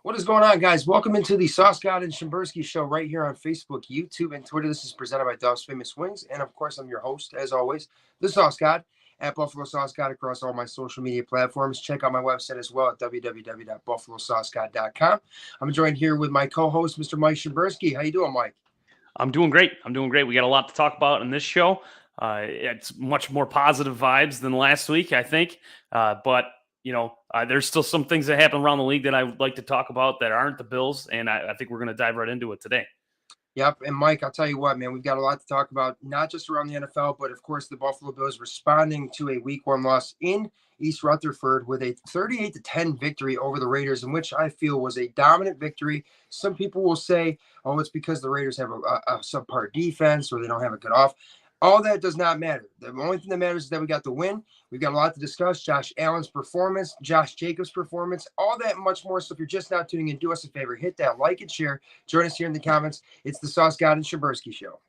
What is going on, guys? Welcome into the Sauce God and Shimburski show right here on Facebook, YouTube, and Twitter. This is presented by Dove's Famous Wings. And of course, I'm your host, as always, the Sauce God at Buffalo Sauce God across all my social media platforms. Check out my website as well at www.buffalosaucegod.com. I'm joined here with my co-host, Mr. Mike Shimburski. How you doing, Mike? I'm doing great. We got a lot to talk about in this show. It's much more positive vibes than last week, I think. But there's still some things that happen around the league that I would like to talk about that aren't the Bills, and I think we're going to dive right into it today. Yep. And Mike, I'll tell you what, man, we've got a lot to talk about, not just around the NFL, but of course the Buffalo Bills responding to a week one loss in East Rutherford with a 38-10 victory over the Raiders, in which I feel was a dominant victory. Some people will say, oh, it's because the Raiders have a subpar defense or they don't have a good off. All that does not matter. The only thing that matters is that we got the win. We've got a lot to discuss. Josh Allen's performance, Josh Jacobs' performance, all that and much more. So if you're just now tuning in, do us a favor. Hit that like and share. Join us here in the comments. It's the Sauce God and Shimburski Show.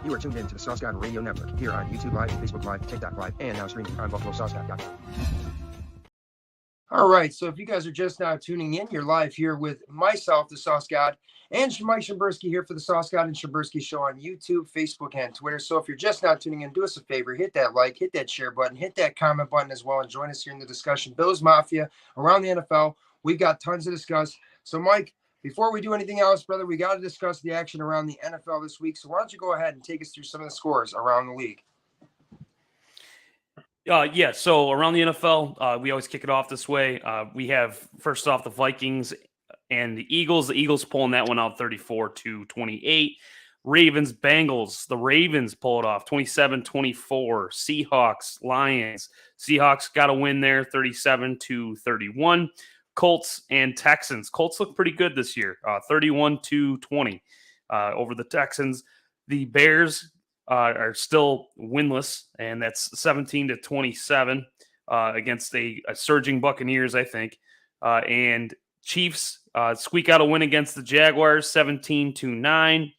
You are tuned in to the Sauce God Radio Network here on YouTube Live, Facebook Live, TikTok Live, and now streaming on BuffaloSauceGod.com. All right, so if you guys are just now tuning in, you're live here with myself, the Sauce God, and Mike Shimburski here for the Sauce God and Shimburski Show on YouTube, Facebook, and Twitter. So if you're just now tuning in, do us a favor, hit that like, hit that share button, hit that comment button as well, and join us here in the discussion. Bills Mafia around the NFL. We've got tons to discuss. So, Mike, before we do anything else, brother, we got to discuss the action around the NFL this week. So why don't you go ahead and take us through some of the scores around the league? So around the NFL, we always kick it off this way. We have, first off, the Vikings and the Eagles. The Eagles pulling that one out 34-28. Ravens, Bengals. The Ravens pull it off 27-24. Seahawks, Lions. Seahawks got a win there 37-31. Colts and Texans. Colts look pretty good this year, 31-20 over the Texans. The Bears are still winless, and that's 17-27 against a surging Buccaneers, I think. And Chiefs squeak out a win against the Jaguars, 17-9,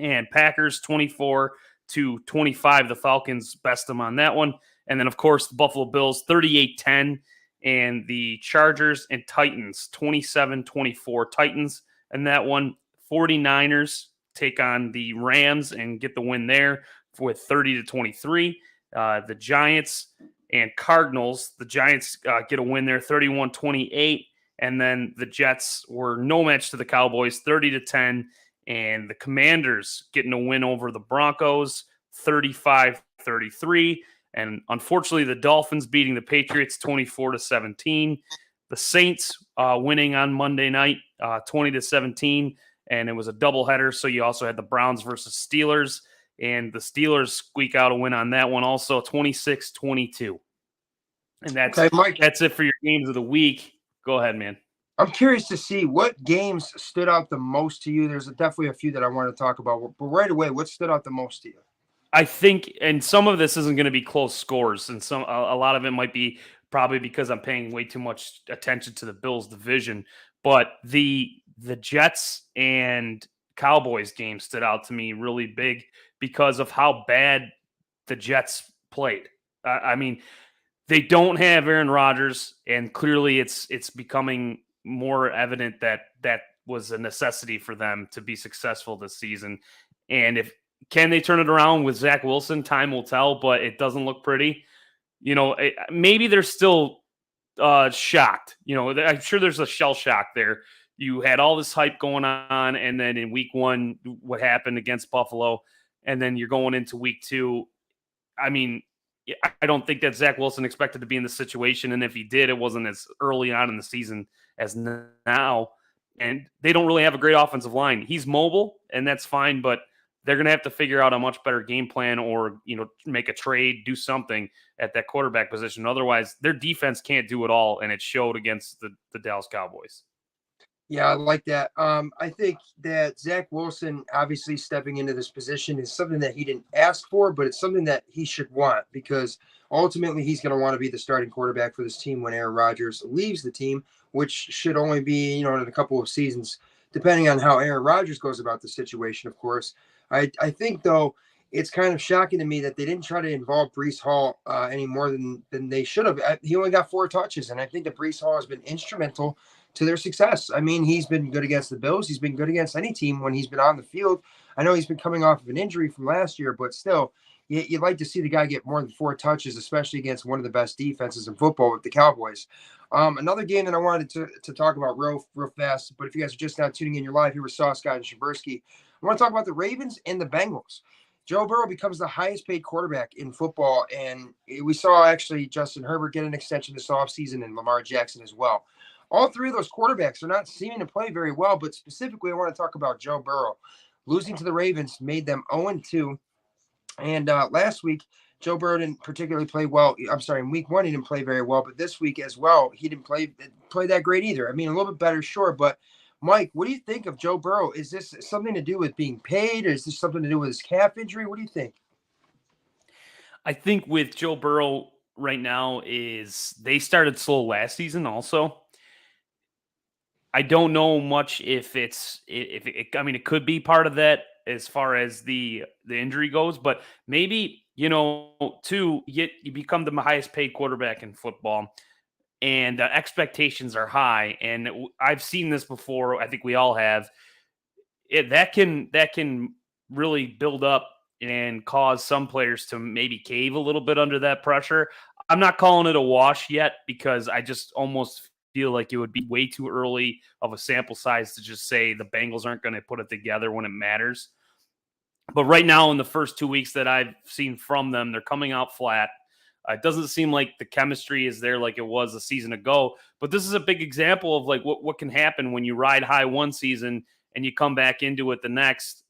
and Packers 24-25. The Falcons best them on that one. And then, of course, the Buffalo Bills 38-10. And the Chargers and Titans, 27-24 Titans. And that one, 49ers take on the Rams and get the win there with 30-23. The Giants and Cardinals, the Giants get a win there, 31-28. And then the Jets were no match to the Cowboys, 30-10. And the Commanders getting a win over the Broncos, 35-33. And unfortunately, the Dolphins beating the Patriots 24-17. The Saints winning on Monday night 20-17. And it was a doubleheader. So you also had the Browns versus Steelers. And the Steelers squeak out a win on that one also, 26-22. And that's okay, Mike, that's it for your games of the week. Go ahead, man. I'm curious to see what games stood out the most to you. There's definitely a few that I want to talk about. But right away, what stood out the most to you? I think, and some of this isn't going to be close scores, and a lot of it might be probably because I'm paying way too much attention to the Bills division. But the Jets and Cowboys game stood out to me really big because of how bad the Jets played. I mean, they don't have Aaron Rodgers, and clearly it's becoming more evident that was a necessity for them to be successful this season. And can they turn it around with Zach Wilson? Time will tell, but it doesn't look pretty. Maybe they're still shocked. I'm sure there's a shell shock there. You had all this hype going on, and then in week one, what happened against Buffalo, and then you're going into week two. I mean, I don't think that Zach Wilson expected to be in this situation, and if he did, it wasn't as early on in the season as now. And they don't really have a great offensive line. He's mobile, and that's fine, but they're going to have to figure out a much better game plan or, make a trade, do something at that quarterback position. Otherwise, their defense can't do it all, and it showed against the Dallas Cowboys. Yeah, I like that. I think that Zach Wilson obviously stepping into this position is something that he didn't ask for, but it's something that he should want because ultimately he's going to want to be the starting quarterback for this team when Aaron Rodgers leaves the team, which should only be, in a couple of seasons, depending on how Aaron Rodgers goes about the situation, of course. I think, though, it's kind of shocking to me that they didn't try to involve Brees Hall any more than they should have. He only got 4 touches, and I think that Brees Hall has been instrumental to their success. I mean, he's been good against the Bills. He's been good against any team when he's been on the field. I know he's been coming off of an injury from last year, but still, you'd like to see the guy get more than 4 touches, especially against one of the best defenses in football with the Cowboys. Another game that I wanted to talk about real fast, but if you guys are just now tuning in your live here with Sauce Guy and Shimburski, I want to talk about the Ravens and the Bengals. Joe Burrow becomes the highest paid quarterback in football, and we saw actually Justin Herbert get an extension this offseason and Lamar Jackson as well. All three of those quarterbacks are not seeming to play very well, but specifically, I want to talk about Joe Burrow. Losing to the Ravens made them 0-2. And last week, Joe Burrow didn't particularly play well. I'm sorry, in week 1, he didn't play very well, but this week as well, he didn't play that great either. I mean, a little bit better, sure, but Mike, what do you think of Joe Burrow? Is this something to do with being paid? Or is this something to do with his calf injury? What do you think? I think with Joe Burrow right now is they started slow last season also. I don't know much if I mean it could be part of that as far as the injury goes, but maybe too you become the highest paid quarterback in football, and the expectations are high. And I've seen this before. I think we all have. That can really build up and cause some players to maybe cave a little bit under that pressure. I'm not calling it a wash yet because I just almost feel like it would be way too early of a sample size to just say the Bengals aren't going to put it together when it matters. But right now, in the first 2 weeks that I've seen from them, they're coming out flat. It doesn't seem like the chemistry is there like it was a season ago. But this is a big example of like what can happen when you ride high one season and you come back into it the next.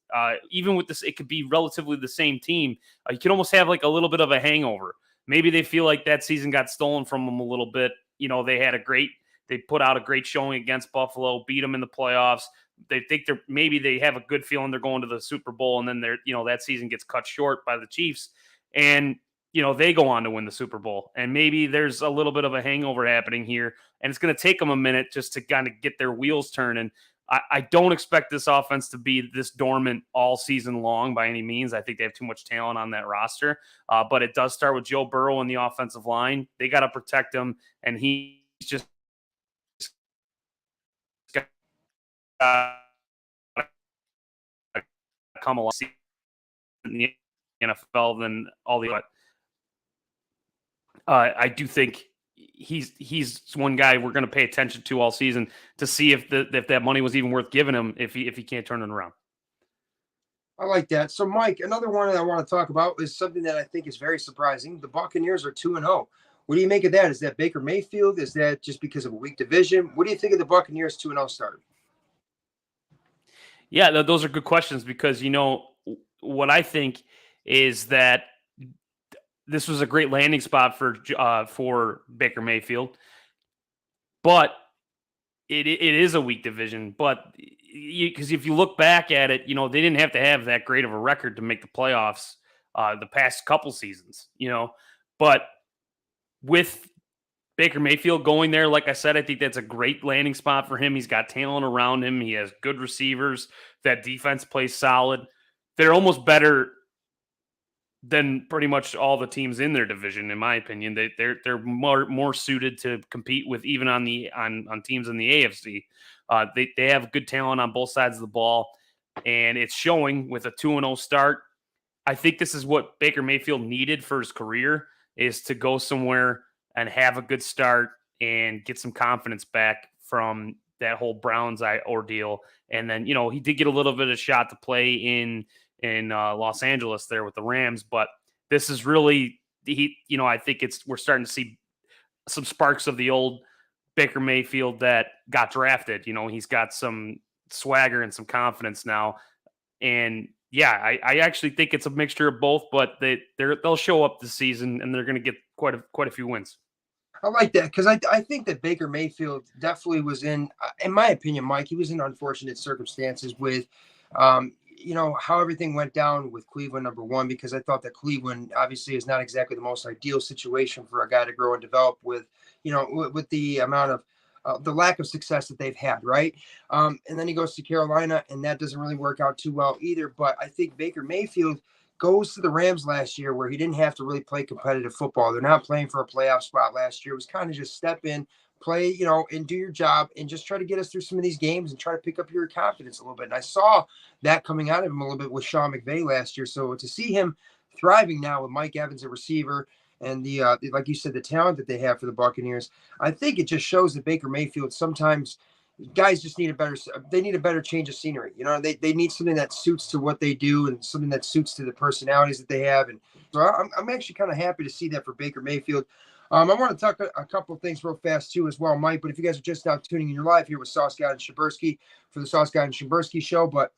Even with this, it could be relatively the same team. You can almost have like a little bit of a hangover. Maybe they feel like that season got stolen from them a little bit. They put out a great showing against Buffalo, beat them in the playoffs. They think they have a good feeling they're going to the Super Bowl, and then that season gets cut short by the Chiefs, and they go on to win the Super Bowl. And maybe there's a little bit of a hangover happening here, and it's going to take them a minute just to kind of get their wheels turning. I don't expect this offense to be this dormant all season long by any means. I think they have too much talent on that roster. But it does start with Joe Burrow and the offensive line. They got to protect him, and he's just got to come along in the NFL than all the. I do think he's one guy we're going to pay attention to all season to see if that money was even worth giving him if he can't turn it around. I like that. So, Mike, another one that I want to talk about is something that I think is very surprising. The Buccaneers are 2-0. What do you make of that? Is that Baker Mayfield? Is that just because of a weak division? What do you think of the Buccaneers 2-0 start? Yeah, those are good questions because what I think is that this was a great landing spot for Baker Mayfield, but it is a weak division. But because if you look back at it, they didn't have to have that great of a record to make the playoffs the past couple seasons. But with Baker Mayfield going there, like I said, I think that's a great landing spot for him. He's got talent around him. He has good receivers. That defense plays solid. They're almost better than pretty much all the teams in their division, in my opinion. They're more suited to compete with even on teams in the AFC. They have good talent on both sides of the ball, and it's showing with a 2-0 start. I think this is what Baker Mayfield needed for his career is to go somewhere and have a good start and get some confidence back from that whole Browns ordeal. And then, he did get a little bit of shot to play in Los Angeles there with the Rams, but this is really I think we're starting to see some sparks of the old Baker Mayfield that got drafted. He's got some swagger and some confidence now. And yeah, I actually think it's a mixture of both, but they'll show up this season and they're going to get quite a few wins. I like that because I think that Baker Mayfield definitely was in my opinion, Mike, he was in unfortunate circumstances with, how everything went down with Cleveland, number one, because I thought that Cleveland obviously is not exactly the most ideal situation for a guy to grow and develop with, with the amount of the lack of success that they've had, right? And then he goes to Carolina, and that doesn't really work out too well either. But I think Baker Mayfield goes to the Rams last year where he didn't have to really play competitive football. They're not playing for a playoff spot last year. It was kind of just step in, play, and do your job and just try to get us through some of these games and try to pick up your confidence a little bit. And I saw that coming out of him a little bit with Sean McVay last year. So to see him thriving now with Mike Evans at receiver and like you said, the talent that they have for the Buccaneers, I think it just shows that Baker Mayfield sometimes guys just need a better change of scenery. They need something that suits to what they do and something that suits to the personalities that they have. And so I'm actually kind of happy to see that for Baker Mayfield. I want to talk a couple of things real fast too as well, Mike. But if you guys are just now tuning in your live here with Sauce Guy and Shimburski for the Sauce Guy and Shimburski show, but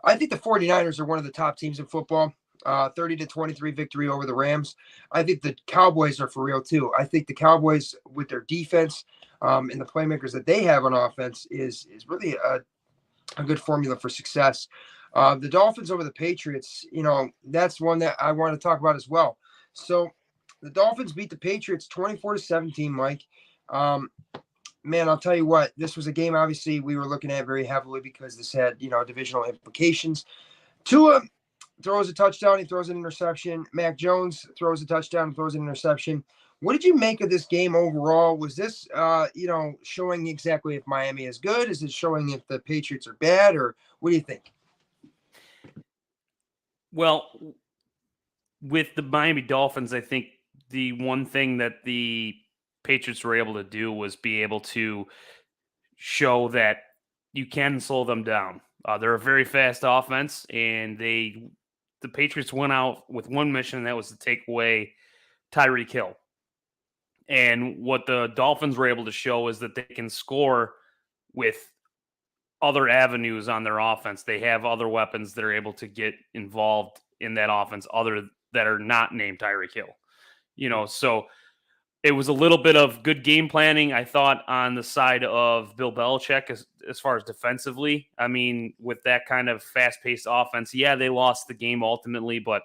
I think the 49ers are one of the top teams in football. 30-23 victory over the Rams. I think the Cowboys are for real too. I think the Cowboys with their defense and the playmakers that they have on offense is really a good formula for success. The Dolphins over the Patriots, that's one that I want to talk about as well. So the Dolphins beat the Patriots 24-17, Mike. Man, I'll tell you what, this was a game obviously we were looking at very heavily because this had, divisional implications. Tua throws a touchdown, he throws an interception. Mac Jones throws a touchdown, throws an interception. What did you make of this game overall? Was this, showing exactly if Miami is good? Is it showing if the Patriots are bad? Or what do you think? Well, with the Miami Dolphins, I think the one thing that the Patriots were able to do was be able to show that you can slow them down. They're a very fast offense, and the Patriots went out with one mission, and that was to take away Tyreek Hill. And what the Dolphins were able to show is that they can score with other avenues on their offense. They have other weapons that are able to get involved in that offense, other that are not named Tyreek Hill. So it was a little bit of good game planning, I thought, on the side of Bill Belichick as far as defensively. I mean, with that kind of fast-paced offense, yeah, they lost the game ultimately, but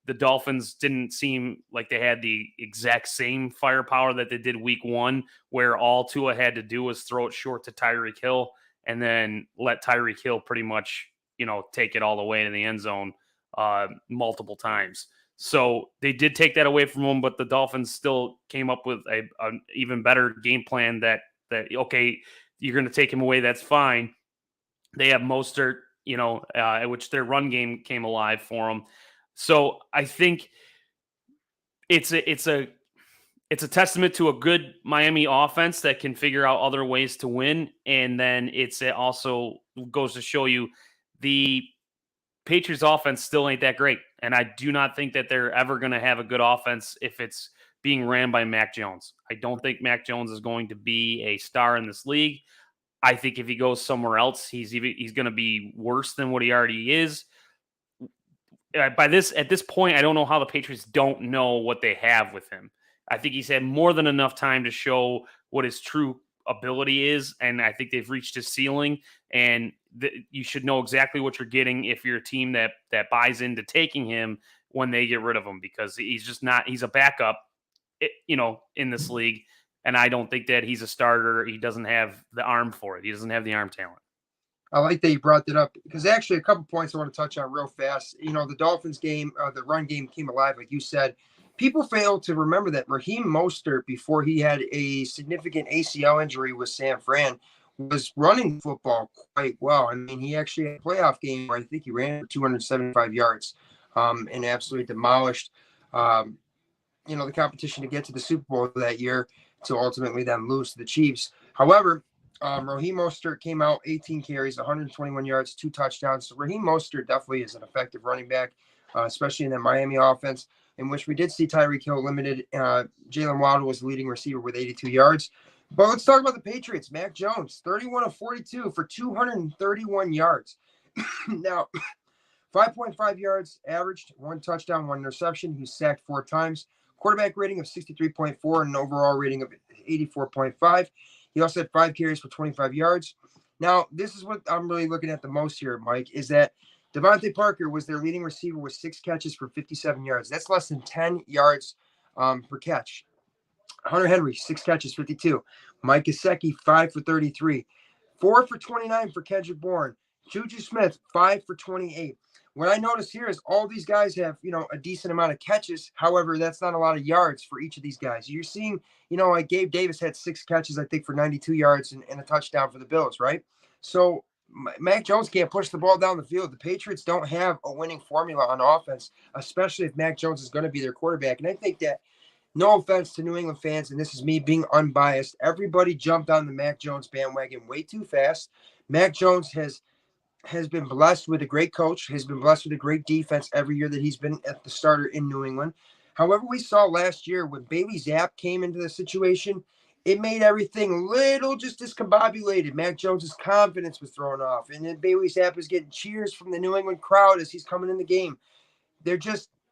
the Dolphins didn't seem like they had the exact same firepower that they did week one, where all Tua had to do was throw it short to Tyreek Hill and then let Tyreek Hill pretty much, take it all the way to the end zone multiple times. So they did take that away from them, but the Dolphins still came up with an even better game plan that okay, you're going to take him away. That's fine. They have Mostert, which their run game came alive for them. So I think it's a testament to a good Miami offense that can figure out other ways to win. And then it also goes to show you the Patriots offense still ain't that great. And I do not think that they're ever going to have a good offense if it's being ran by Mac Jones. I don't think Mac Jones is going to be a star in this league. I think if he goes somewhere else, he's going to be worse than what he already is. At this point, I don't know how the Patriots don't know what they have with him. I think he's had more than enough time to show what his true ability is, and I think they've reached his ceiling. And you should know exactly what you're getting if you're a team that buys into taking him when they get rid of him, because he's just not. He's a backup, in this league, and I don't think that he's a starter. He doesn't have the arm for it. He doesn't have the arm talent. I like that you brought that up because actually a couple points I want to touch on real fast. The Dolphins game, the run game came alive, like you said. People fail to remember that Raheem Mostert, before he had a significant ACL injury with San Fran, was running football quite well. I mean, he actually had a playoff game where I think he ran for 275 yards and absolutely demolished, the competition to get to the Super Bowl that year to ultimately then lose to the Chiefs. However, Raheem Mostert came out 18 carries, 121 yards, 2 touchdowns. So Raheem Mostert definitely is an effective running back, especially in the Miami offense, in which we did see Tyreek Hill limited. Jalen Waddle was the leading receiver with 82 yards. But let's talk about the Patriots. Mac Jones, 31 of 42 for 231 yards. Now, 5.5 yards averaged, 1 touchdown, 1 interception. He was sacked 4 times. quarterback rating of 63.4 and an overall rating of 84.5. He also had 5 carries for 25 yards. Now, this is what I'm really looking at the most here, Mike, is that Devontae Parker was their leading receiver with 6 catches for 57 yards. That's less than 10 yards per catch. Hunter Henry, 6 catches, 52. Mike Gesicki, 5 for 33. 4 for 29 for Kendrick Bourne. Juju Smith, 5 for 28. What I notice here is all these guys have, a decent amount of catches. However, that's not a lot of yards for each of these guys. You're seeing, like Gabe Davis had 6 catches, I think, for 92 yards and a touchdown for the Bills, right? So Mac Jones can't push the ball down the field. The Patriots don't have a winning formula on offense, especially if Mac Jones is going to be their quarterback. And I think that, no offense to New England fans, and this is me being unbiased, everybody jumped on the Mac Jones bandwagon way too fast. Mac Jones has been blessed with a great coach, has been blessed with a great defense every year that he's been at the starter in New England. However, we saw last year when Bailey Zapp came into the situation, it made everything little just discombobulated. Mac Jones's confidence was thrown off, and then Bailey Zapp was getting cheers from the New England crowd as he's coming in the game.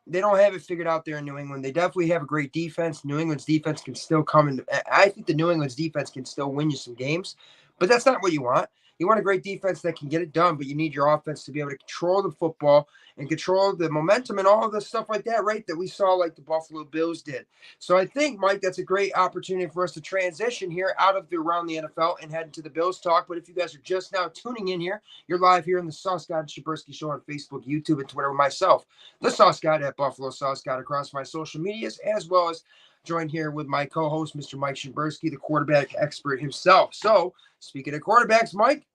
They don't have it figured out there in New England. They definitely have a great defense. New England's defense can still come in. I think the New England's defense can still win you some games, but that's not what you want. You want a great defense that can get it done, but you need your offense to be able to control the football and control the momentum and all of the stuff like that, right? That we saw like the Buffalo Bills did. So I think, Mike, that's a great opportunity for us to transition here out of the Around the NFL and head into the Bills talk. But if you guys are just now tuning in here, you're live here in the Sauce God Shimburski Show on Facebook, YouTube, and Twitter with myself, the Sauce God at Buffalo Sauce God, across my social medias, as well as joined here with my co-host, Mr. Mike Shimburski, the quarterback expert himself. So, speaking of quarterbacks, Mike,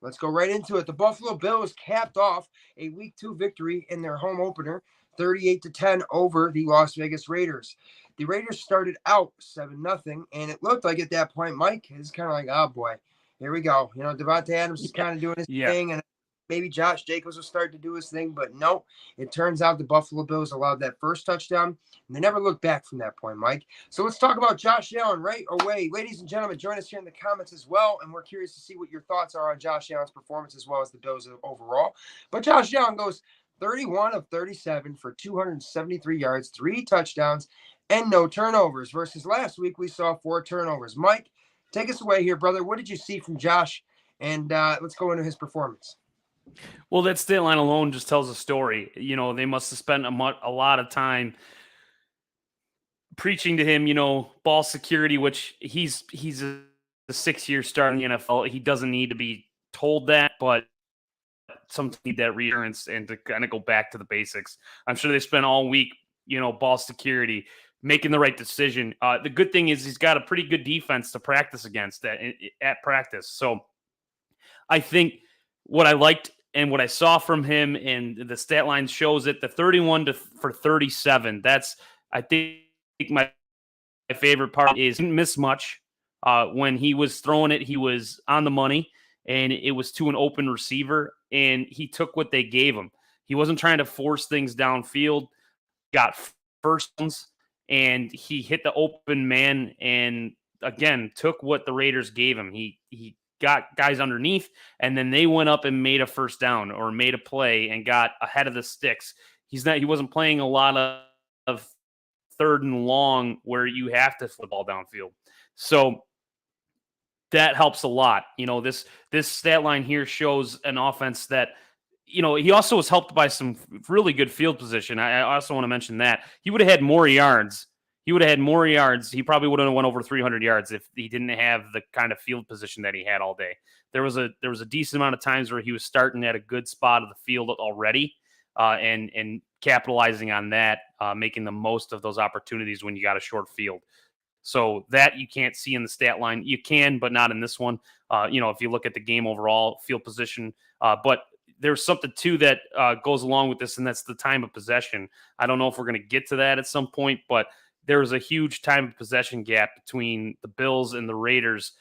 let's go right into it. The Buffalo Bills capped off a Week 2 victory in their home opener, 38-10 over the Las Vegas Raiders. The Raiders started out 7-0, and it looked like at that point, Mike, it's kind of like, oh boy, here we go. Devontae Adams is kind of doing his thing, and maybe Josh Jacobs will start to do his thing, but no, it turns out the Buffalo Bills allowed that first touchdown, and they never looked back from that point, Mike. So let's talk about Josh Allen right away. Ladies and gentlemen, join us here in the comments as well, and we're curious to see what your thoughts are on Josh Allen's performance as well as the Bills overall. But Josh Allen goes 31 of 37 for 273 yards, 3 touchdowns, and no turnovers, versus last week we saw 4 turnovers. Mike, take us away here, brother. What did you see from Josh? And let's go into his performance. Well, that stat line alone just tells a story. They must have spent a lot of time preaching to him, ball security, which he's a 6-year star in the NFL. He doesn't need to be told that, but sometimes need that reassurance and to kind of go back to the basics. I'm sure they spent all week, ball security, making the right decision. The good thing is he's got a pretty good defense to practice against at practice. So I think what I liked and what I saw from him, and the stat line shows it, the 31 for 37. That's, I think, my favorite part is he didn't miss much. When he was throwing it, he was on the money, and it was to an open receiver, and he took what they gave him. He wasn't trying to force things downfield, got first downs, and he hit the open man and, again, took what the Raiders gave him. He got guys underneath, and then they went up and made a first down or made a play and got ahead of the sticks. He wasn't playing a lot of third and long where you have to flip the ball downfield. So that helps a lot. This stat line here shows an offense that, he also was helped by some really good field position. I also want to mention that he would have had more yards. He probably would have went over 300 yards if he didn't have the kind of field position that he had all day. There was a decent amount of times where he was starting at a good spot of the field already, and capitalizing on that, making the most of those opportunities when you got a short field. So that you can't see in the stat line. You can, but not in this one. If you look at the game overall, field position, but there's something too that goes along with this, and that's the time of possession. I don't know if we're going to get to that at some point, but there was a huge time of possession gap between the Bills and the Raiders.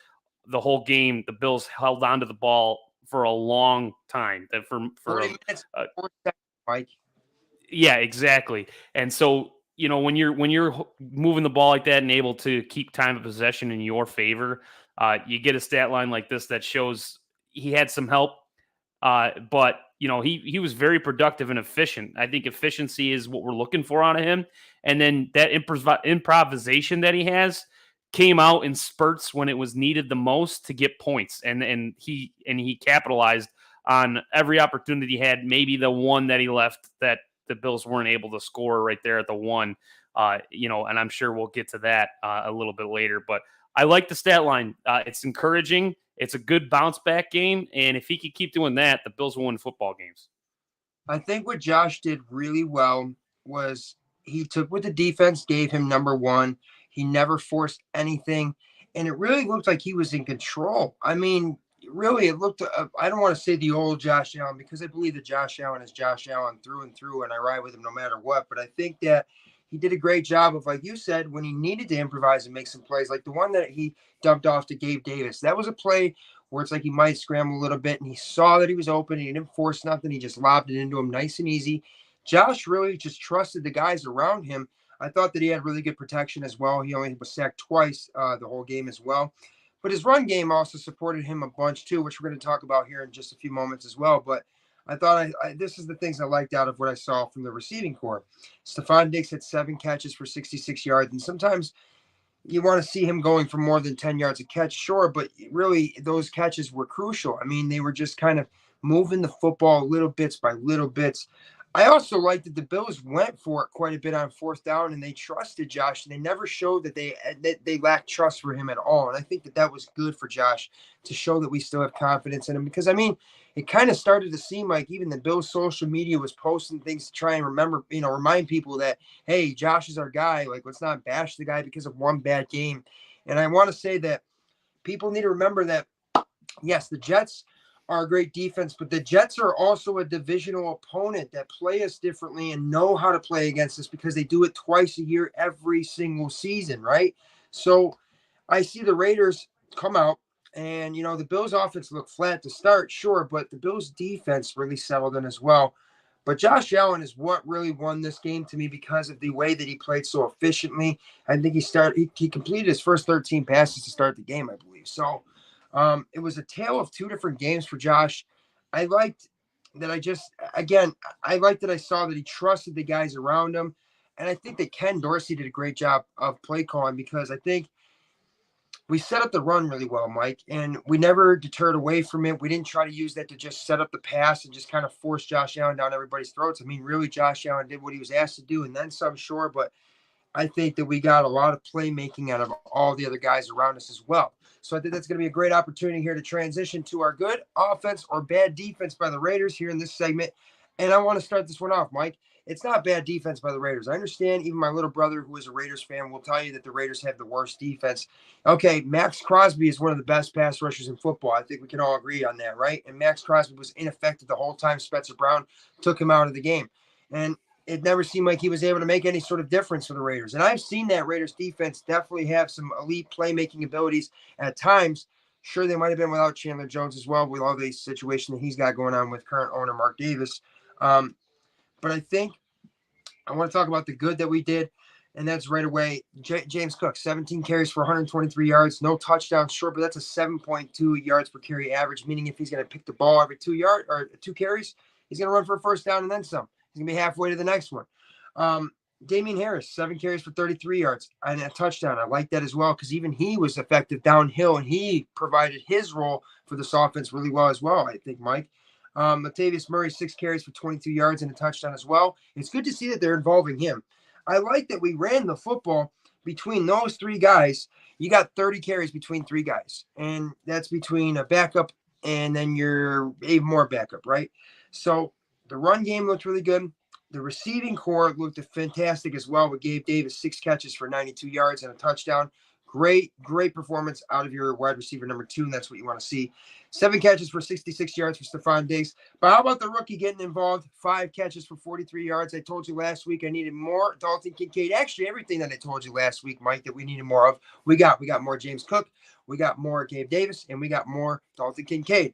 The whole game, the Bills held onto the ball for a long time. That for 40 minutes, 4 seconds, Mike. Yeah, exactly. And so, when you're moving the ball like that and able to keep time of possession in your favor, you get a stat line like this that shows he had some help, but he was very productive and efficient. I think efficiency is what we're looking for out of him. And then that improvisation that he has came out in spurts when it was needed the most to get points. And he capitalized on every opportunity he had, maybe the one that he left that the Bills weren't able to score right there at the one. And I'm sure we'll get to that a little bit later. But I like the stat line. It's encouraging. It's a good bounce back game. And if he could keep doing that, the Bills will win football games. I think what Josh did really well was he took what the defense gave him, number one. He never forced anything. And it really looked like he was in control. I mean, really, it looked, I don't want to say the old Josh Allen, because I believe that Josh Allen is Josh Allen through and through, and I ride with him no matter what. But I think that he did a great job of, like you said, when he needed to improvise and make some plays, like the one that he dumped off to Gabe Davis. That was a play where it's like he might scramble a little bit, and he saw that he was open. He didn't force nothing. He just lobbed it into him nice and easy. Josh really just trusted the guys around him. I thought that he had really good protection as well. He only was sacked twice the whole game as well. But his run game also supported him a bunch too, which we're going to talk about here in just a few moments as well. But I thought this is the things I liked out of what I saw from the receiving corps. Stephon Diggs had 7 catches for 66 yards. And sometimes you want to see him going for more than 10 yards a catch, sure, but really those catches were crucial. I mean, they were just kind of moving the football little bits by little bits. I also like that the Bills went for it quite a bit on 4th down, and they trusted Josh, and they never showed that they lacked trust for him at all. And I think that was good for Josh to show that we still have confidence in him, because, I mean, it kind of started to seem like even the Bills' social media was posting things to try and remind people that, hey, Josh is our guy. Like, let's not bash the guy because of one bad game. And I want to say that people need to remember that, yes, the Jets are a great defense, but the Jets are also a divisional opponent that play us differently and know how to play against us, because they do it twice a year every single season, right? So I see the Raiders come out, and the Bills offense looked flat to start, sure, but the Bills defense really settled in as well. But Josh Allen is what really won this game to me, because of the way that he played so efficiently. I think he completed his first 13 passes to start the game, I believe. So it was a tale of 2 different games for Josh. I liked that I liked that I saw that he trusted the guys around him. And I think that Ken Dorsey did a great job of play calling, because I think we set up the run really well, Mike, and we never deterred away from it. We didn't try to use that to just set up the pass and just kind of force Josh Allen down everybody's throats. I mean, really, Josh Allen did what he was asked to do, and then some, sure, but I think that we got a lot of playmaking out of all the other guys around us as well. So I think that's going to be a great opportunity here to transition to our good offense or bad defense by the Raiders here in this segment. And I want to start this one off, Mike. It's not bad defense by the Raiders. I understand even my little brother, who is a Raiders fan, will tell you that the Raiders have the worst defense. Okay, Max Crosby is one of the best pass rushers in football. I think we can all agree on that, right? And Max Crosby was ineffective the whole time Spencer Brown took him out of the game. And it never seemed like he was able to make any sort of difference for the Raiders. And I've seen that Raiders defense definitely have some elite playmaking abilities at times. Sure, they might have been without Chandler Jones as well, with all the situation that he's got going on with current owner Mark Davis. But I think I want to talk about the good that we did, and that's right away. James Cook, 17 carries for 123 yards, no touchdowns, sure, but that's a 7.2 yards per carry average, meaning if he's going to pick the ball every 2 carries, he's going to run for a first down and then some. He's going to be halfway to the next one. Damian Harris, 7 carries for 33 yards and a touchdown. I like that as well, because even he was effective downhill, and he provided his role for this offense really well as well, I think, Mike. Latavius Murray, 6 carries for 22 yards and a touchdown as well. It's good to see that they're involving him. I like that we ran the football between those 3 guys. You got 30 carries between 3 guys, and that's between a backup and then your more backup, right? So the run game looked really good. The receiving core looked fantastic as well, with Gabe Davis, 6 catches for 92 yards and a touchdown. Great performance out of your wide receiver number 2, and that's what you want to see. 7 catches for 66 yards for Stephon Diggs. But how about the rookie getting involved? 5 catches for 43 yards. I told you last week I needed more Dalton Kincaid. Actually, everything that I told you last week, Mike, that we needed more of, we got more James Cook, we got more Gabe Davis, and we got more Dalton Kincaid.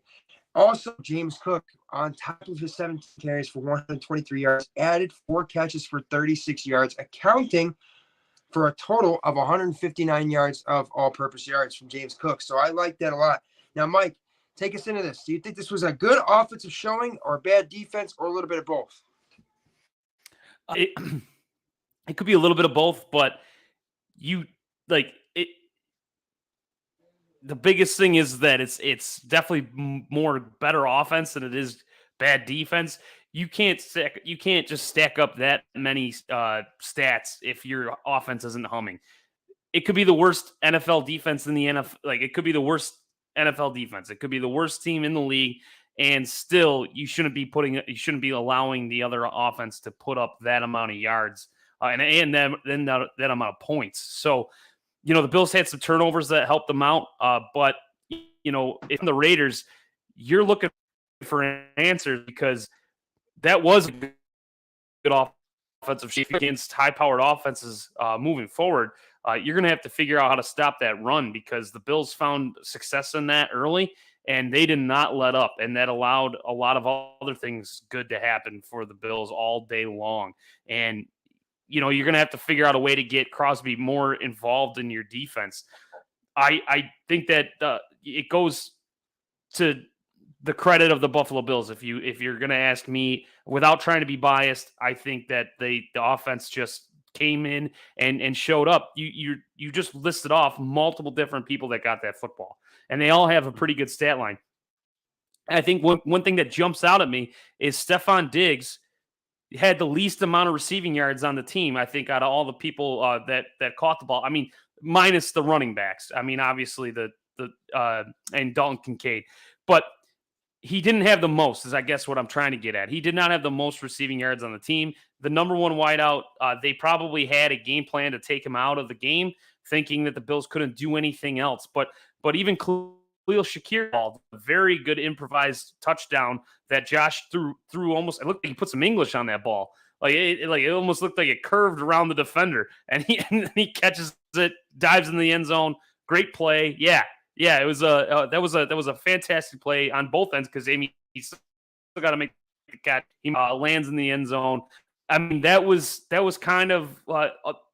Also, James Cook, on top of his 17 carries for 123 yards, added 4 catches for 36 yards, accounting for a total of 159 yards of all-purpose yards from James Cook. So I like that a lot. Now, Mike, Take us into this. Do you think this was a good offensive showing or bad defense or a little bit of both? It, it could be a little bit of both, but you like it. The biggest thing is that it's definitely more better offense than it is bad defense. You can't just stack up that many stats if your offense isn't humming. It could be the worst NFL defense in the NFL. Like it could be the worst NFL defense. It could be the worst team in the league, and still you shouldn't be allowing the other offense to put up that amount of yards and then that amount of points. So the Bills had some turnovers that helped them out, but if the Raiders, you're looking for answers because that was a good offensive shape against high-powered offenses moving forward. You're going to have to figure out how to stop that run because the Bills found success in that early, and they did not let up, and that allowed a lot of other things good to happen for the Bills all day long. And you're going to have to figure out a way to get Crosby more involved in your defense. I think that it goes to the credit of the Buffalo Bills. If you're going to ask me, without trying to be biased, I think that the offense just came in and showed up. You just listed off multiple different people that got that football, and they all have a pretty good stat line. I think one thing that jumps out at me is Stephon Diggs had the least amount of receiving yards on the team, I think, out of all the people that caught the ball. I mean, minus the running backs. I mean, obviously and Dalton Kincaid, but he didn't have the most, is I guess what I'm trying to get at. He did not have the most receiving yards on the team. The number one wideout, they probably had a game plan to take him out of the game, thinking that the Bills couldn't do anything else. But even Khalil Shakir called a very good improvised touchdown that Josh threw almost. It looked like he put some English on that ball. It almost looked like it curved around the defender, and he catches it, dives in the end zone. Great play, yeah. It was that was a fantastic play on both ends because he still got to make the catch. He lands in the end zone. I mean, that was kind of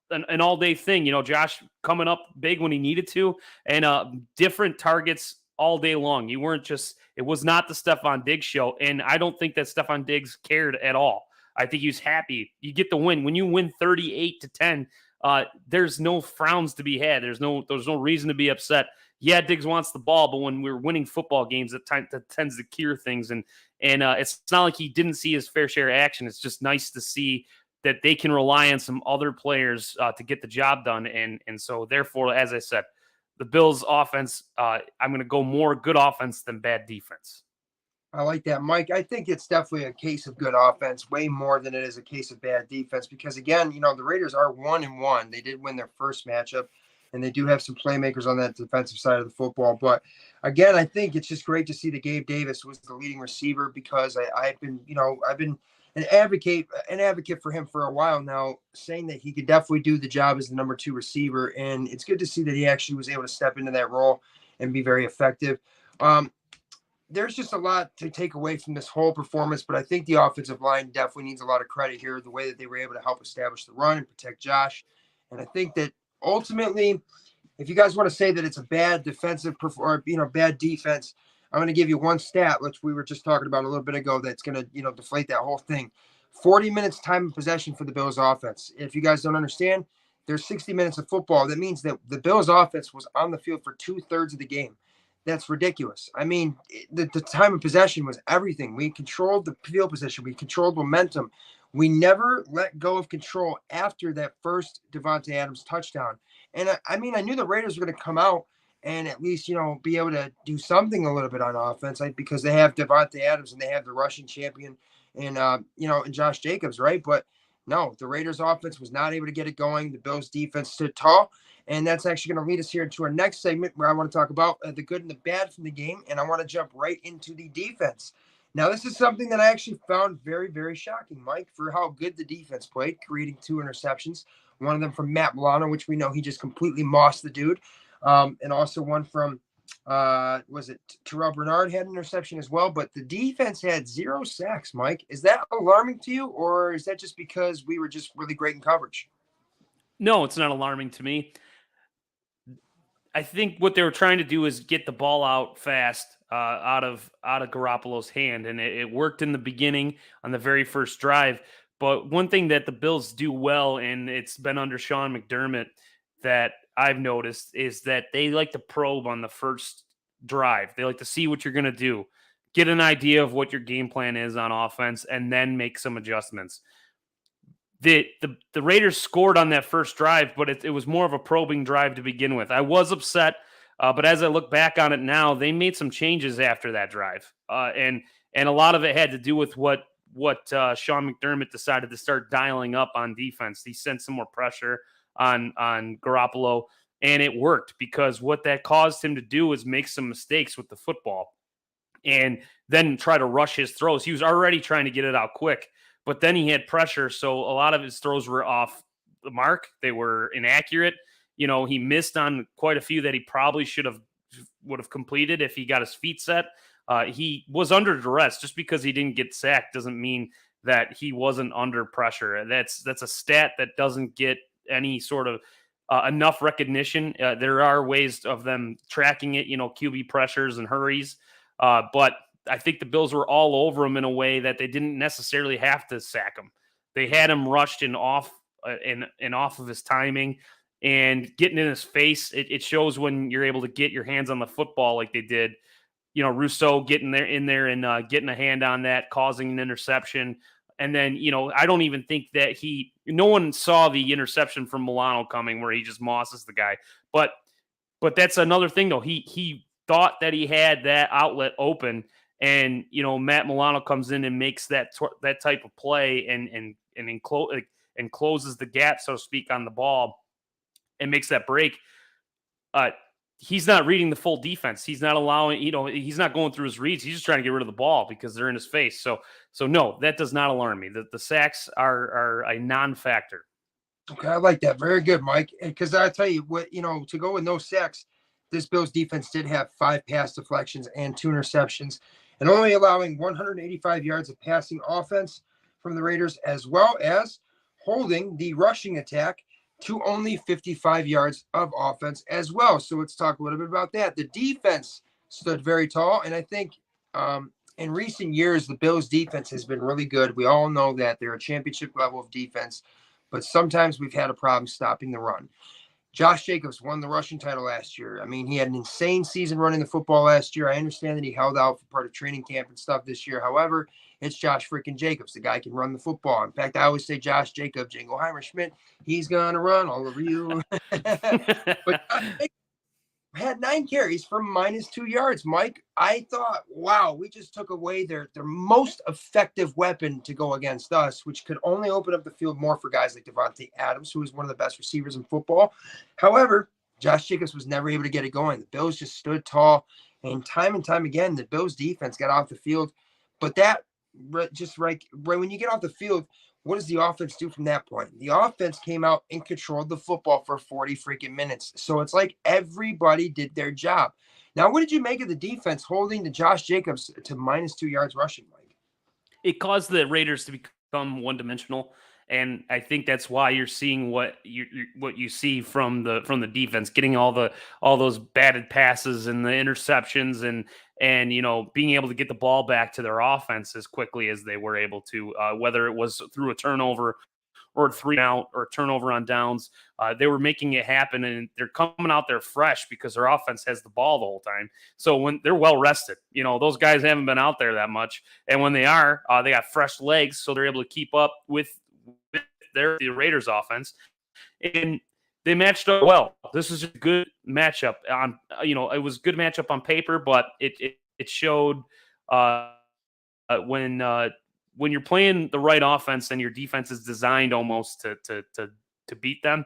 an all day thing. Josh coming up big when he needed to, and different targets all day long. It was not the Stephon Diggs show, and I don't think that Stephon Diggs cared at all. I think he was happy. You get the win when you win 38-10. There's no frowns to be had. There's no reason to be upset. Yeah, Diggs wants the ball, but when we're winning football games, that tends to cure things. And it's not like he didn't see his fair share of action. It's just nice to see that they can rely on some other players to get the job done. And so, therefore, as I said, the Bills' offense, I'm going to go more good offense than bad defense. I like that, Mike. I think it's definitely a case of good offense, way more than it is a case of bad defense. Because, again, the Raiders are 1-1. They did win their first matchup. And they do have some playmakers on that defensive side of the football. But again, I think it's just great to see that Gabe Davis was the leading receiver because I've been an advocate for him for a while now, saying that he could definitely do the job as the number 2 receiver. And it's good to see that he actually was able to step into that role and be very effective. There's just a lot to take away from this whole performance, but I think the offensive line definitely needs a lot of credit here, the way that they were able to help establish the run and protect Josh. And I think that ultimately, if you guys want to say that it's a bad defensive or bad defense, I'm going to give you one stat, which we were just talking about a little bit ago, that's going to deflate that whole thing. 40 minutes time of possession for the Bills offense. If you guys don't understand, there's 60 minutes of football. That means that the Bills offense was on the field for 2/3 of the game. That's ridiculous. I mean, the time of possession was everything. We controlled the field position. We controlled momentum. We never let go of control after that first Davante Adams touchdown. And I knew the Raiders were going to come out and at least, be able to do something a little bit on offense, because they have Davante Adams and they have the rushing champion and Josh Jacobs, right? But no, the Raiders offense was not able to get it going. The Bills defense stood tall. And that's actually going to lead us here into our next segment where I want to talk about the good and the bad from the game. And I want to jump right into the defense. Now, this is something that I actually found very, very shocking, Mike, for how good the defense played, creating 2 interceptions. One of them from Matt Milano, which we know he just completely mossed the dude. And also one from, Terrell Bernard had an interception as well. But the defense had 0 sacks, Mike. Is that alarming to you, or is that just because we were just really great in coverage? No, it's not alarming to me. I think what they were trying to do is get the ball out fast out of Garoppolo's hand, and it worked in the beginning on the very first drive. But one thing that the Bills do well, and it's been under Sean McDermott that I've noticed, is that they like to probe on the first drive. They like to see what you're going to do, get an idea of what your game plan is on offense, and then make some adjustments. The Raiders scored on that first drive, but it was more of a probing drive to begin with. I was upset, but as I look back on it now, they made some changes after that drive, and a lot of it had to do with what Sean McDermott decided to start dialing up on defense. He sent some more pressure on Garoppolo, and it worked because what that caused him to do was make some mistakes with the football, and then try to rush his throws. He was already trying to get it out quick, but then he had pressure, so a lot of his throws were off the mark. They were inaccurate. He missed on quite a few that he probably would have completed if he got his feet set. He was under duress. Just because he didn't get sacked doesn't mean that he wasn't under pressure. That's a stat that doesn't get any sort of enough recognition. There are ways of them tracking it, QB pressures and hurries. But I think the Bills were all over him in a way that they didn't necessarily have to sack him. They had him rushed and off off of his timing and getting in his face. It shows when you're able to get your hands on the football like they did. Rousseau getting in there and getting a hand on that, causing an interception. And then, I don't even think that no one saw the interception from Milano coming where he just mosses the guy. But that's another thing, though. He thought that he had that outlet open, and Matt Milano comes in and makes that type of play and closes the gap, so to speak, on the ball and makes that break. He's not reading the full defense. He's not allowing, he's not going through his reads. He's just trying to get rid of the ball because they're in his face. So no, that does not alarm me. The sacks are a non-factor. Okay, I like that. Very good, Mike. Because I tell you what, to go with no sacks, this Bills defense did have 5 pass deflections and 2 interceptions, and only allowing 185 yards of passing offense from the Raiders, as well as holding the rushing attack to only 55 yards of offense as well. So let's talk a little bit about that. The defense stood very tall, and I think in recent years, the Bills defense has been really good. We all know that they're a championship level of defense, but sometimes we've had a problem stopping the run. Josh Jacobs won the rushing title last year. I mean, he had an insane season running the football last year. I understand that he held out for part of training camp and stuff this year. However, it's Josh freaking Jacobs. The guy can run the football. In fact, I always say Josh Jacobs, Jingleheimer Schmidt, he's going to run all over you. But had 9 carries for -2 yards. Mike, I thought, wow, we just took away their most effective weapon to go against us, which could only open up the field more for guys like Davante Adams, who is one of the best receivers in football. However, Josh Jacobs was never able to get it going. The Bills just stood tall, and time again, the Bills defense got off the field. But that just right when you get off the field, what does the offense do from that point? The offense came out and controlled the football for 40 freaking minutes. So it's like everybody did their job. Now, what did you make of the defense holding the Josh Jacobs to -2 yards rushing, Mike? It caused the Raiders to become one-dimensional, and I think that's why you're seeing what you see from the defense, getting all those batted passes and the interceptions and being able to get the ball back to their offense as quickly as they were able to, whether it was through a turnover or 3-out or turnover on downs. They were making it happen, and they're coming out there fresh because their offense has the ball the whole time. So when they're well rested, those guys haven't been out there that much, and when they are, they got fresh legs, so they're able to keep up with the Raiders offense, and they matched up well. This is a good matchup on, it was a good matchup on paper, but it showed when you're playing the right offense and your defense is designed almost to beat them.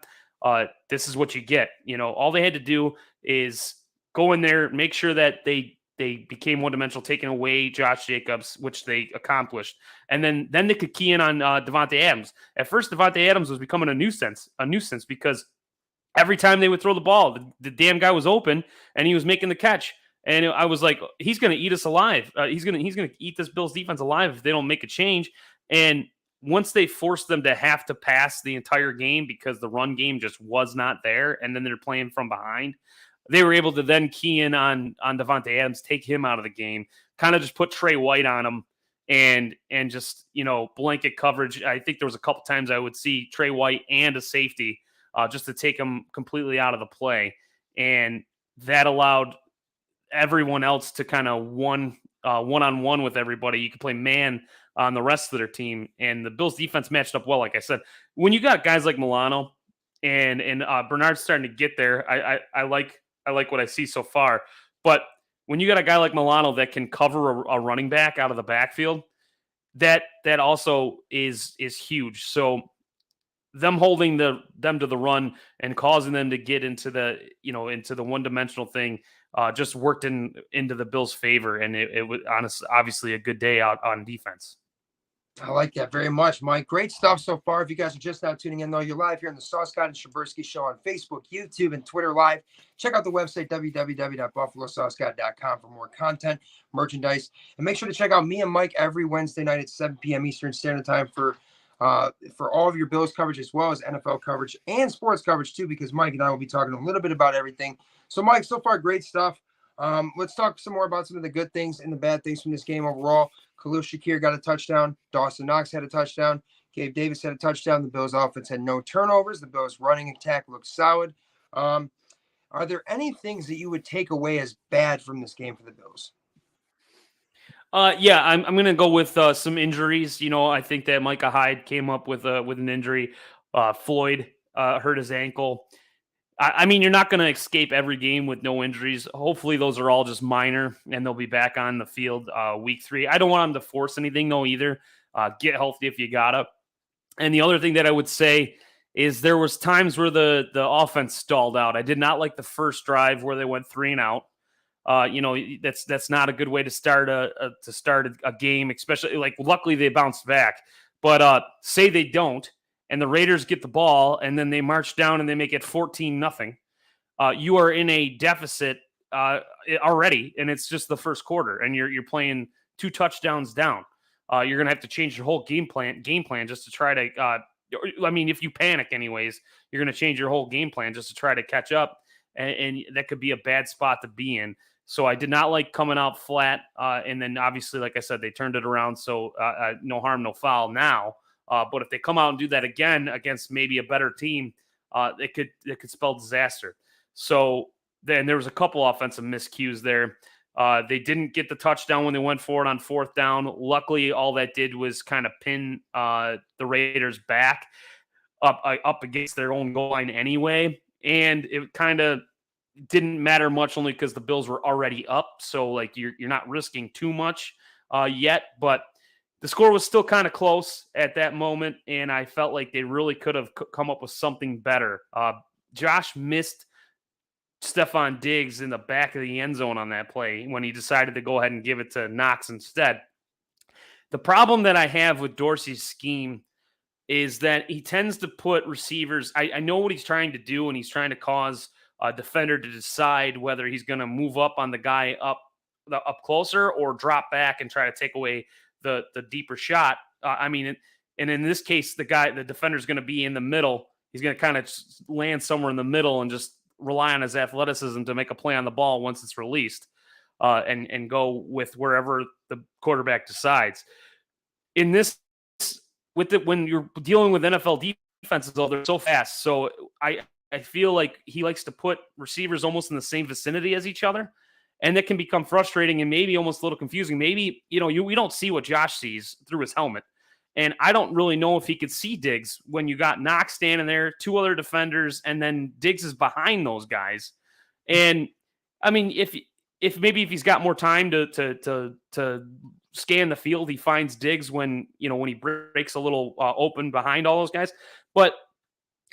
This is what you get. All they had to do is go in there, make sure that they became one-dimensional, taking away Josh Jacobs, which they accomplished. And then they could key in on Davante Adams. At first, Davante Adams was becoming a nuisance because every time they would throw the ball, the damn guy was open, and he was making the catch. And I was like, he's going to eat us alive. He's going to eat this Bills defense alive if they don't make a change. And once they forced them to have to pass the entire game because the run game just was not there, and then they're playing from behind, they were able to then key in on Devontae Adams, take him out of the game, kind of just put Trey White on him and just, blanket coverage. I think there was a couple times I would see Trey White and a safety just to take him completely out of the play. And that allowed everyone else to kind of one-on-one with everybody. You could play man on the rest of their team, and the Bills defense matched up well. Like I said, when you got guys like Milano and Bernard's starting to get there, I like what I see so far. But when you got a guy like Milano that can cover a running back out of the backfield, that also is huge. So them holding them to the run and causing them to get into the one-dimensional thing just worked into the Bills' favor, and it was obviously a good day out on defense. I like that very much, Mike. Great stuff so far. If you guys are just now tuning in, though, you're live here on the Sauce God and Shimburski Show on Facebook, YouTube, and Twitter Live. Check out the website, www.buffalosauceguy.com, for more content, merchandise. And make sure to check out me and Mike every Wednesday night at 7 p.m. Eastern Standard Time for all of your Bills coverage, as well as NFL coverage and sports coverage, too, because Mike and I will be talking a little bit about everything. So, Mike, so far, great stuff. Let's talk some more about some of the good things and the bad things from this game overall. Khalil Shakir got a touchdown. Dawson Knox had a touchdown. Gabe Davis had a touchdown. The Bills' offense had no turnovers. The Bills' running attack looked solid. Are there any things that you would take away as bad from this game for the Bills? Yeah, I'm going to go with some injuries. I think that Micah Hyde came up with an injury. Floyd hurt his ankle. I mean, you're not going to escape every game with no injuries. Hopefully, those are all just minor, and they'll be back on the field week 3. I don't want them to force anything, though, either. Get healthy if you gotta. And the other thing that I would say is there was times where the offense stalled out. I did not like the first drive where they went 3 and out. That's not a good way to start a game, especially luckily they bounced back. But say they don't, and the Raiders get the ball, and then they march down and they make it 14-0. You are in a deficit already, and it's just the first quarter, and you're playing 2 touchdowns down. You're gonna have to change your whole game plan just to try to. If you panic anyways, you're gonna change your whole game plan just to try to catch up, and that could be a bad spot to be in. So I did not like coming out flat, and then obviously, like I said, they turned it around. So no harm, no foul now. But if they come out and do that again against maybe a better team, it could spell disaster. So then there was a couple offensive miscues there. They didn't get the touchdown when they went for it on 4th down. Luckily, all that did was kind of pin the Raiders back up against their own goal line anyway. And it kind of didn't matter much only because the Bills were already up. So you're not risking too much yet, but the score was still kind of close at that moment, and I felt like they really could have come up with something better. Josh missed Stephon Diggs in the back of the end zone on that play when he decided to go ahead and give it to Knox instead. The problem that I have with Dorsey's scheme is that he tends to put receivers – I know what he's trying to do, and he's trying to cause a defender to decide whether he's going to move up on the guy up closer or drop back and try to take away the deeper shot. And in this case, the defender's going to be in the middle. He's going to kind of land somewhere in the middle and just rely on his athleticism to make a play on the ball once it's released, and go with wherever the quarterback decides. In this, when you're dealing with NFL defenses, though, they're so fast. So I feel like he likes to put receivers almost in the same vicinity as each other. And that can become frustrating and maybe almost a little confusing. Maybe, we don't see what Josh sees through his helmet. And I don't really know if he could see Diggs when you got Knox standing there, 2 other defenders, and then Diggs is behind those guys. And if he's got more time to scan the field, he finds Diggs when he breaks a little open behind all those guys. But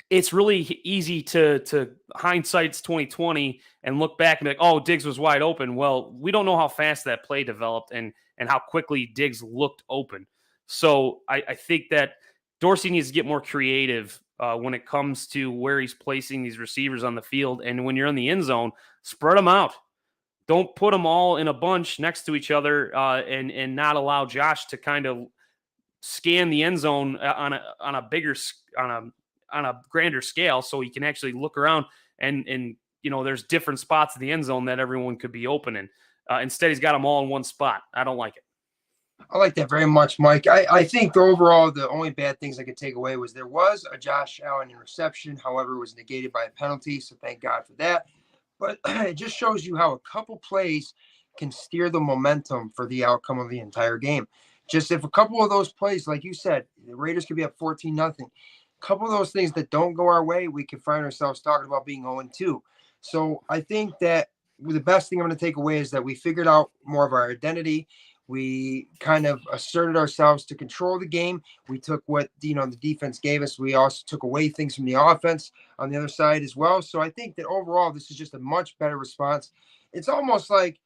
it's really easy to hindsight's 2020 and look back and be like, oh, Diggs was wide open. Well, we don't know how fast that play developed and how quickly Diggs looked open. So I think that Dorsey needs to get more creative when it comes to where he's placing these receivers on the field. And when you're in the end zone, spread them out. Don't put them all in a bunch next to each other and not allow Josh to kind of scan the end zone on a grander scale, so he can actually look around and there's different spots in the end zone that everyone could be opening. Instead, he's got them all in one spot. I don't like it. I like that very much, Mike. I think overall the only bad things I could take away was there was a Josh Allen interception. However, it was negated by a penalty, so thank God for that. But it just shows you how a couple plays can steer the momentum for the outcome of the entire game. Just if a couple of those plays, like you said, the Raiders could be up 14-0. A couple of those things that don't go our way, we can find ourselves talking about being 0-2. So I think that the best thing I'm going to take away is that we figured out more of our identity. We kind of asserted ourselves to control the game. We took what the defense gave us. We also took away things from the offense on the other side as well. So I think that overall this is just a much better response. It's almost like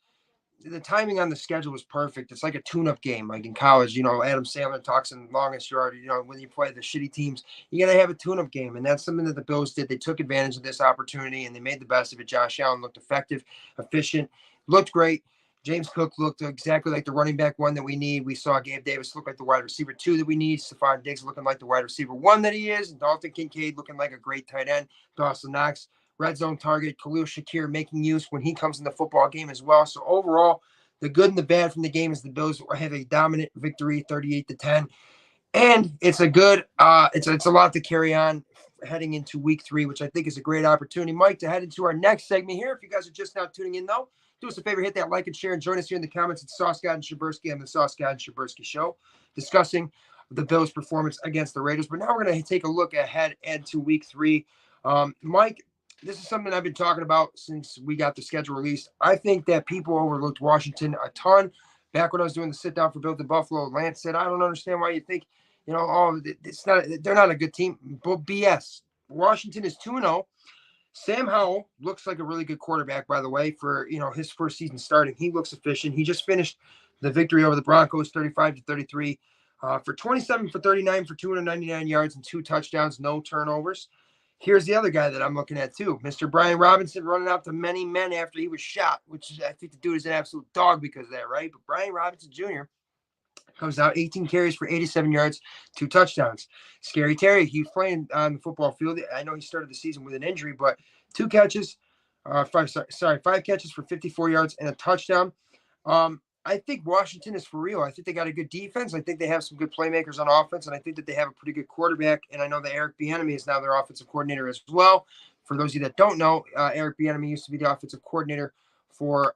the timing on the schedule was perfect. It's like a tune-up game, like in college. Adam Sandler talks in longest yard. When you play the shitty teams, you got to have a tune-up game, and that's something that the Bills did. They took advantage of this opportunity, and they made the best of it. Josh Allen looked effective, efficient, looked great. James Cook looked exactly like the running back one that we need. We saw Gabe Davis look like the wide receiver 2 that we need. Stephon Diggs looking like the wide receiver 1 that he is. And Dalton Kincaid looking like a great tight end. Dawson Knox, red zone target. Khalil Shakir making use when he comes in the football game as well. So overall, the good and the bad from the game is the Bills have a dominant victory, 38-10. And it's a good, it's a lot to carry on heading into week 3, which I think is a great opportunity, Mike, to head into our next segment here. If you guys are just now tuning in, though, do us a favor, hit that like and share, and join us here in the comments. It's Sauce God and Shimburski on the Sauce God and Shimburski Show, discussing the Bills' performance against the Raiders. But now we're going to take a look ahead into week 3. Mike, this is something I've been talking about since we got the schedule released. I think that people overlooked Washington a ton. Back when I was doing the sit down for Built in Buffalo, Lance said, I don't understand why you think, they're not a good team. But BS. Washington is 2-0. Sam Howell looks like a really good quarterback, by the way, for his first season starting. He looks efficient. He just finished the victory over the Broncos, 35-33, for 27 for 39 for 299 yards and 2 touchdowns, no turnovers. Here's the other guy that I'm looking at too, Mr. Brian Robinson, running out to many men after he was shot, which I think the dude is an absolute dog because of that, right? But Brian Robinson Jr. comes out 18 carries for 87 yards, 2 touchdowns. Scary Terry, he's playing on the football field. I know he started the season with an injury, but 5 catches for 54 yards and a touchdown. I think Washington is for real. I think they got a good defense. I think they have some good playmakers on offense, and I think that they have a pretty good quarterback. And I know that Eric Bieniemy is now their offensive coordinator as well. For those of you that don't know, Eric Bieniemy used to be the offensive coordinator for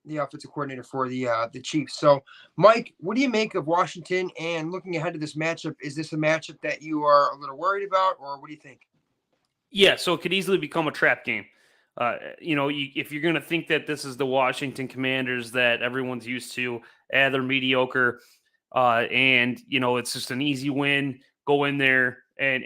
the Chiefs. So, Mike, what do you make of Washington? And looking ahead to this matchup, is this a matchup that you are a little worried about, or what do you think? Yeah, so it could easily become a trap game. If you're going to think that this is the Washington Commanders that everyone's used to, they're mediocre, and it's just an easy win. Go in there, and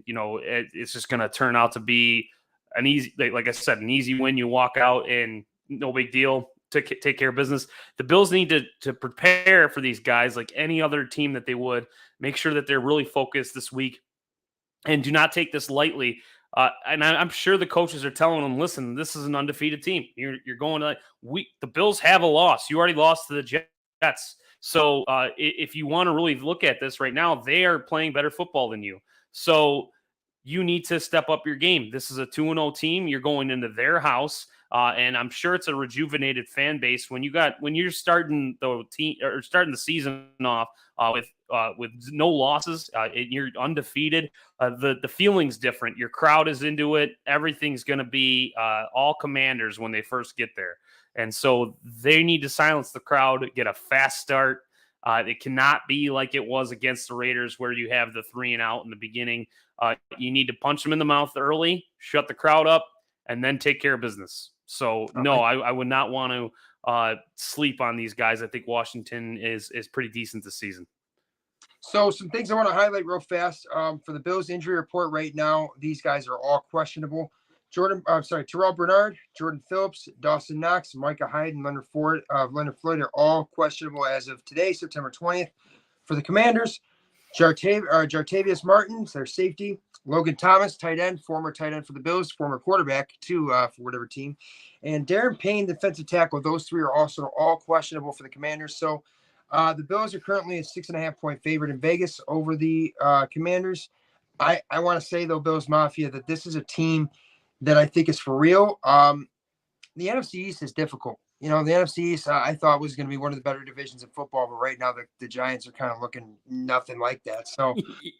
it's just going to turn out to be an easy, like I said, an easy win. You walk out and no big deal. To take care of business. The Bills need to prepare for these guys like any other team that they would. Make sure that they're really focused this week, and do not take this lightly. And I'm sure the coaches are telling them, listen, this is an undefeated team. You're going to the Bills have a loss. You already lost to the Jets. So if you want to really look at this right now, they are playing better football than you. So you need to step up your game. This is a 2-0 team. You're going into their house. And I'm sure it's a rejuvenated fan base when you're starting the team or starting the season off with no losses, and you're undefeated. The feeling's different. Your crowd is into it. Everything's going to be all Commanders when they first get there, and so they need to silence the crowd, get a fast start. It cannot be like it was against the Raiders where you have the 3 and out in the beginning. You need to punch them in the mouth early, shut the crowd up, and then take care of business. So, no, I would not want to sleep on these guys. I think Washington is pretty decent this season. So some things I want to highlight real fast. For the Bills injury report right now, these guys are all questionable. Terrell Bernard, Jordan Phillips, Dawson Knox, Micah Hyde, and Leonard Floyd are all questionable as of today, September 20th. For the Commanders, Jartavius Martin, their safety. Logan Thomas, tight end, former tight end for the Bills, former quarterback too for whatever team. And Darren Payne, defensive tackle. Those 3 are also all questionable for the Commanders. So the Bills are currently a 6.5-point favorite in Vegas over the Commanders. I want to say, though, Bills Mafia, that this is a team that I think is for real. The NFC East is difficult. The NFC East I thought was going to be one of the better divisions in football, but right now the Giants are kind of looking nothing like that. So,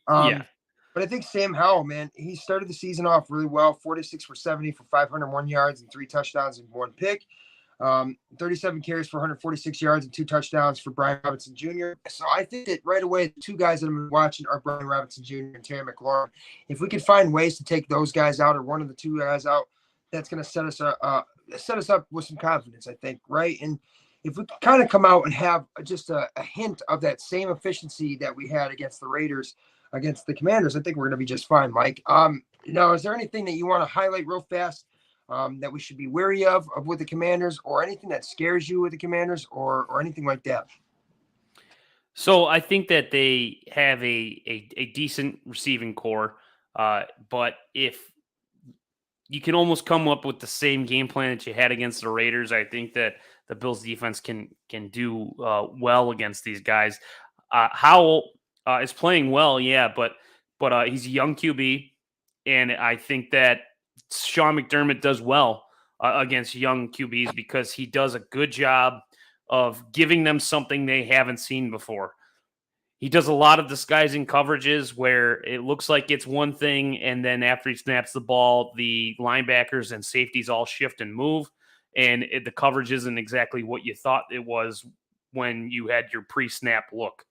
Yeah. but I think Sam Howell, man, he started the season off really well, 46 for 70 for 501 yards and 3 touchdowns and 1 pick. 37 carries for 146 yards and 2 touchdowns for Brian Robinson Jr. So I think that right away, the 2 guys that I'm watching are Brian Robinson Jr. and Terry McLaurin. If we could find ways to take those guys out or one of the 2 guys out, that's going to set us up with some confidence, I think, right? And if we kind of come out and have just a hint of that same efficiency that we had against the Raiders, against the Commanders, I think we're going to be just fine, Mike. Is there anything that you want to highlight real fast that we should be wary of with the Commanders, or anything that scares you with the Commanders, or anything like that? So I think that they have a decent receiving core, but if you can almost come up with the same game plan that you had against the Raiders, I think that the Bills defense can do well against these guys. Howell is playing well, yeah, but he's a young QB, and I think that Sean McDermott does well against young QBs because he does a good job of giving them something they haven't seen before. He does a lot of disguising coverages where it looks like it's one thing, and then after he snaps the ball, the linebackers and safeties all shift and move, and the coverage isn't exactly what you thought it was when you had your pre-snap look.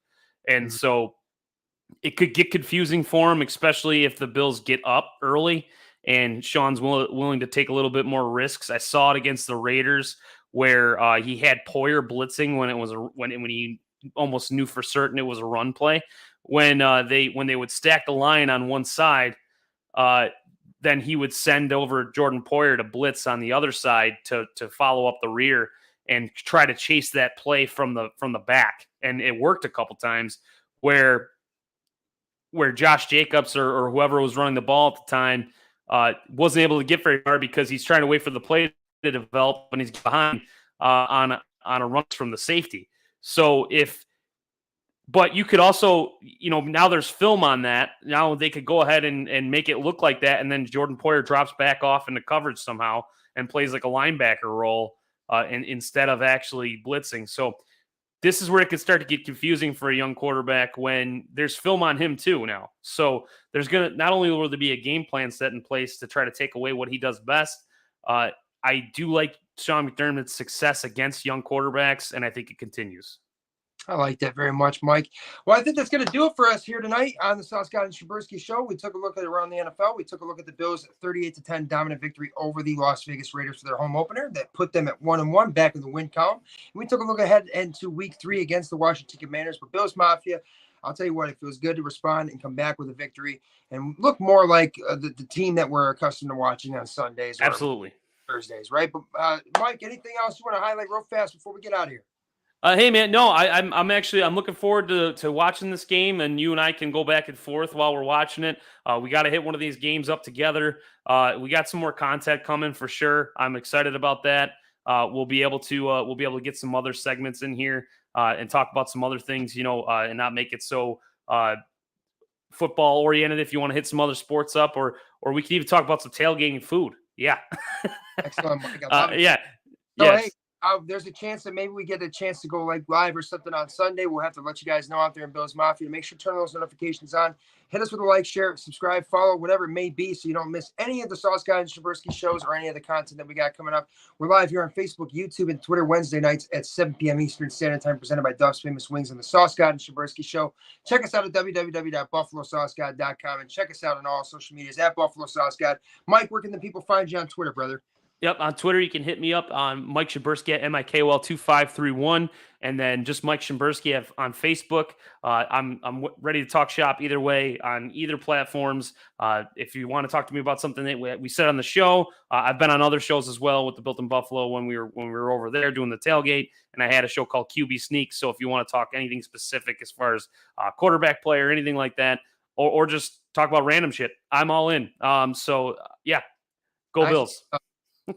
And so it could get confusing for him, especially if the Bills get up early and Sean's willing to take a little bit more risks. I saw it against the Raiders where he had Poyer blitzing when he almost knew for certain it was a run play. When they would stack the line on one side, then he would send over Jordan Poyer to blitz on the other side to follow up the rear and try to chase that play from the back. And it worked a couple times where Josh Jacobs or whoever was running the ball at the time wasn't able to get very far because he's trying to wait for the play to develop and he's behind on a run from the safety. So but you could also, now there's film on that. Now they could go ahead and make it look like that. And then Jordan Poyer drops back off into coverage somehow and plays like a linebacker role instead of actually blitzing. So this is where it could start to get confusing for a young quarterback when there's film on him too now. So there's not only will there be a game plan set in place to try to take away what he does best. I do like Sean McDermott's success against young quarterbacks, and I think it continues. I like that very much, Mike. Well, I think that's going to do it for us here tonight on the Sauce God and Shimburski show. We took a look at around the NFL. We took a look at the Bills' 38-10 dominant victory over the Las Vegas Raiders for their home opener that put them at 1-1 back in the win column. And we took a look ahead into Week 3 against the Washington Commanders. But Bills Mafia, I'll tell you what, it feels good to respond and come back with a victory and look more like the team that we're accustomed to watching on Sundays. Absolutely. Thursdays, right? But Mike, anything else you want to highlight real fast before we get out of here? Hey man, no, I'm looking forward to watching this game, and you and I can go back and forth while we're watching it. We got to hit one of these games up together. We got some more content coming for sure. I'm excited about that. We'll be able to get some other segments in here and talk about some other things, and not make it so football oriented. If you want to hit some other sports up, or we can even talk about some tailgating food. Yeah. Excellent, Mike. Yeah. So, yes. Hey, there's a chance that maybe we get a chance to go like live or something on Sunday. We'll have to let you guys know out there in Bills Mafia. Make sure to turn those notifications on. Hit us with a like, share, subscribe, follow, whatever it may be, so you don't miss any of the Sauce Guy and Shimburski shows or any of the content that we got coming up. We're live here on Facebook, YouTube, and Twitter Wednesday nights at 7 p.m. Eastern Standard Time, presented by Duff's Famous Wings and the Sauce God and Shimburski Show. Check us out at www.buffalosaucegod.com and check us out on all social medias at Buffalo Sauce God. Mike, where can the people find you on Twitter, brother? Yep, on Twitter, you can hit me up on Mike Shimburski at MIKL2531, and then just Mike Shimburski on Facebook. I'm ready to talk shop either way on either platforms. If you want to talk to me about something that we said on the show, I've been on other shows as well with the Built in Buffalo when we were over there doing the tailgate, and I had a show called QB Sneak. So if you want to talk anything specific as far as quarterback play or anything like that, or just talk about random shit, I'm all in. So yeah, go Bills.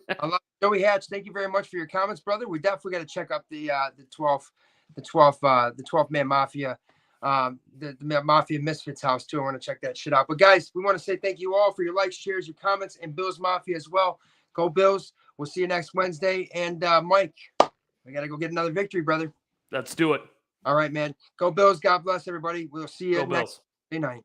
I love Joey Hatch. Thank you very much for your comments, brother. We definitely got to check out the 12 man mafia the Mafia Misfits house too. I want to check that shit out. But guys, we want to say thank you all for your likes, shares, your comments, and Bills Mafia as well. Go Bills. We'll see you next Wednesday. And Mike, we got to go get another victory, brother. Let's do it. All right, man. Go Bills. God bless everybody. We'll see you Go next Bills. night.